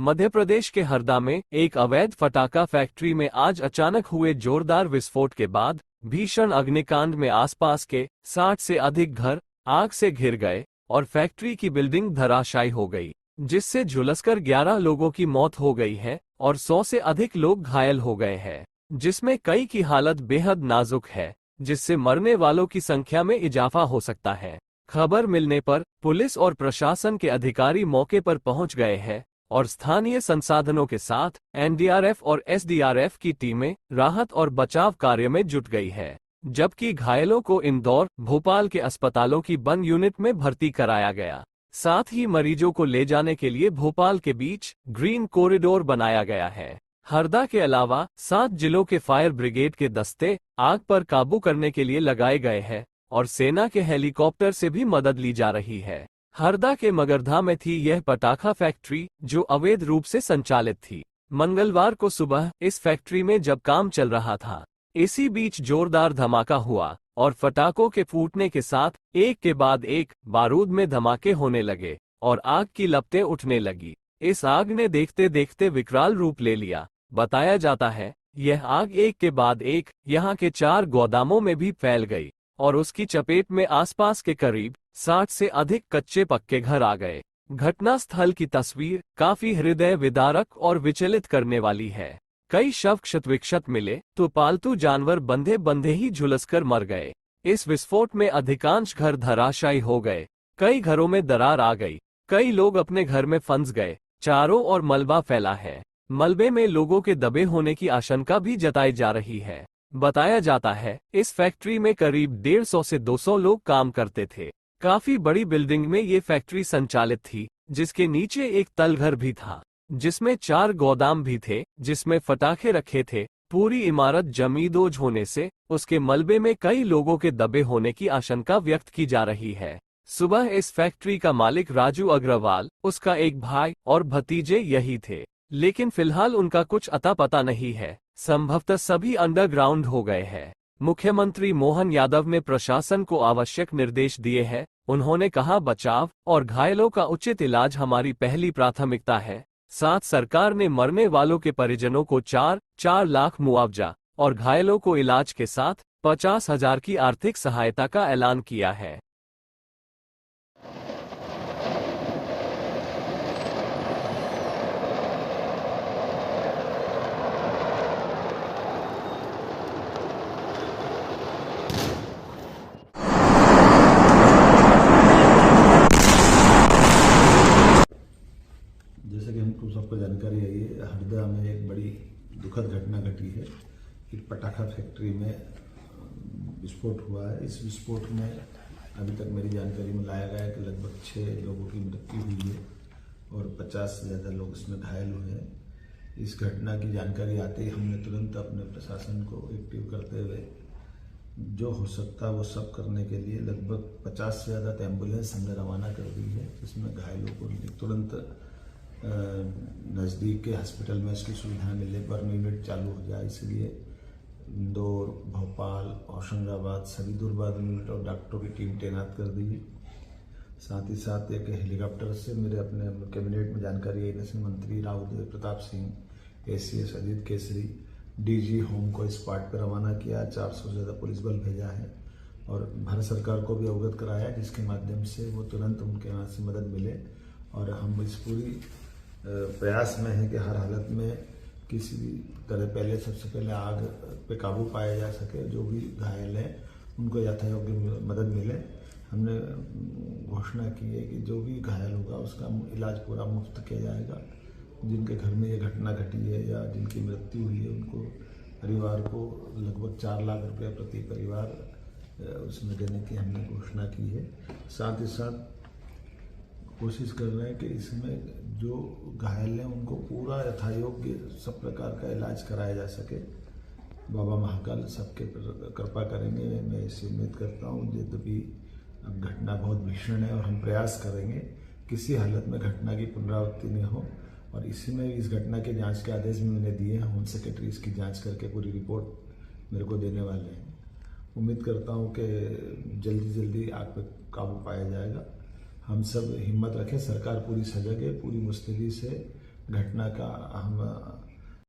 मध्य प्रदेश के हरदा में एक अवैध पटाखा फैक्ट्री में आज अचानक हुए जोरदार विस्फोट के बाद भीषण अग्निकांड में आसपास के 60 से अधिक घर आग से घिर गए और फैक्ट्री की बिल्डिंग धराशायी हो गई, जिससे झुलसकर 11 लोगों की मौत हो गई है और 100 से अधिक लोग घायल हो गए हैं, जिसमें कई की हालत बेहद नाजुक है, जिससे मरने वालों की संख्या में इजाफा हो सकता है। खबर मिलने पर पुलिस और प्रशासन के अधिकारी मौके पर पहुंच गए हैं और स्थानीय संसाधनों के साथ एनडीआरएफ और एसडीआरएफ की टीमें राहत और बचाव कार्य में जुट गई है, जबकि घायलों को इंदौर, भोपाल के अस्पतालों की बंद यूनिट में भर्ती कराया गया। साथ ही मरीजों को ले जाने के लिए भोपाल के बीच ग्रीन कॉरिडोर बनाया गया है। हरदा के अलावा 7 जिलों के फायर ब्रिगेड के दस्ते आग पर काबू करने के लिए लगाए गए हैं और सेना के हेलीकॉप्टर से भी मदद ली जा रही है। हरदा के मगरधा में थी यह पटाखा फैक्ट्री, जो अवैध रूप से संचालित थी। मंगलवार को सुबह इस फैक्ट्री में जब काम चल रहा था, इसी बीच जोरदार धमाका हुआ और पटाखों के फूटने के साथ एक के बाद एक बारूद में धमाके होने लगे और आग की लपटें उठने लगी। इस आग ने देखते देखते विकराल रूप ले लिया। बताया जाता है यह आग एक के बाद एक यहाँ के 4 गोदामों में भी फैल गई और उसकी चपेट में आसपास के करीब 60 से अधिक कच्चे पक्के घर आ गए। घटना स्थल की तस्वीर काफी हृदय विदारक और विचलित करने वाली है। कई शव क्षत विक्षत मिले तो पालतू जानवर बंधे बंधे ही झुलसकर मर गए। इस विस्फोट में अधिकांश घर धराशायी हो गए, कई घरों में दरार आ गई, कई लोग अपने घर में फंस गए। चारों ओर मलबा फैला है। मलबे में लोगों के दबे होने की आशंका भी जताई जा रही है। बताया जाता है इस फैक्ट्री में करीब 150 से 200 लोग काम करते थे। काफी बड़ी बिल्डिंग में ये फैक्ट्री संचालित थी, जिसके नीचे एक तलघर भी था, जिसमें 4 गोदाम भी थे जिसमें पटाखे रखे थे। पूरी इमारत जमींदोज होने से उसके मलबे में कई लोगों के दबे होने की आशंका व्यक्त की जा रही है। सुबह इस फैक्ट्री का मालिक राजू अग्रवाल, उसका एक भाई और भतीजे यही थे, लेकिन फिलहाल उनका कुछ अता पता नहीं है। संभवतः सभी अंडरग्राउंड हो गए हैं। मुख्यमंत्री मोहन यादव ने प्रशासन को आवश्यक निर्देश दिए हैं। उन्होंने कहा, बचाव और घायलों का उचित इलाज हमारी पहली प्राथमिकता है। साथ सरकार ने मरने वालों के परिजनों को 4 लाख मुआवजा और घायलों को इलाज के साथ 50,000 की आर्थिक सहायता का ऐलान किया है। जैसे कि हमको सबको जानकारी है, ये हरदा में एक बड़ी दुखद घटना घटी है। एक पटाखा फैक्ट्री में विस्फोट हुआ है। इस विस्फोट में अभी तक मेरी जानकारी में लाया गया है कि लगभग 6 लोगों की मृत्यु हुई है और 50 से ज़्यादा लोग इसमें घायल हुए हैं। इस घटना की जानकारी आते ही हमने तुरंत अपने प्रशासन को एक्टिव करते हुए जो हो सकता वो सब करने के लिए लगभग 50 से ज़्यादा एम्बुलेंस हमने रवाना कर दी है, जिसमें घायलों को तुरंत नज़दीक के हॉस्पिटल में इसकी सुविधा मिले, बर्न यूनिट चालू हो जाए, इसलिए इंदौर, भोपाल, होशंगाबाद सभी दूरबर्न यूनिट और डॉक्टरों की टीम तैनात कर दी है। साथ ही साथ एक हेलीकॉप्टर से मेरे अपने कैबिनेट में जानकारी है, जैसे मंत्री Rao Pratap Singh, ACS Ajit Kesari, DG home को इस पार्ट पर रवाना किया। 400 से ज़्यादा पुलिस बल भेजा है और भारत सरकार को भी अवगत कराया, जिसके माध्यम से वो तुरंत उनके यहाँ से मदद मिले। और हम इस पूरी प्रयास में है कि हर हालत में किसी भी तरह सबसे पहले आग पे काबू पाया जा सके। जो भी घायल हैं उनको यथायोग्य मदद मिले। हमने घोषणा की है कि जो भी घायल होगा उसका इलाज पूरा मुफ्त किया जाएगा। जिनके घर में ये घटना घटी है या जिनकी मृत्यु हुई है, उनको परिवार को लगभग 4 लाख रुपये प्रति परिवार उसमें देने की हमने घोषणा की है। साथ ही साथ कोशिश कर रहे हैं कि इसमें जो घायल हैं उनको पूरा यथायोग्य सब प्रकार का इलाज कराया जा सके। बाबा महाकाल सबके कृपा करेंगे, मैं इसे उम्मीद करता हूँ। यद्यपि घटना बहुत भीषण है और हम प्रयास करेंगे किसी हालत में घटना की पुनरावृत्ति नहीं हो। और इसी में इस घटना के जांच के आदेश भी मैंने दिए हैं। होम सेक्रेटरी इसकी जांच करके पूरी रिपोर्ट मेरे को देने वाले हैं। उम्मीद करता हूँ कि जल्दी जल्दी आग पर काबू पाया जाएगा। हम सब हिम्मत रखें, सरकार पूरी सजग है, पूरी मुस्तैदी से घटना का हम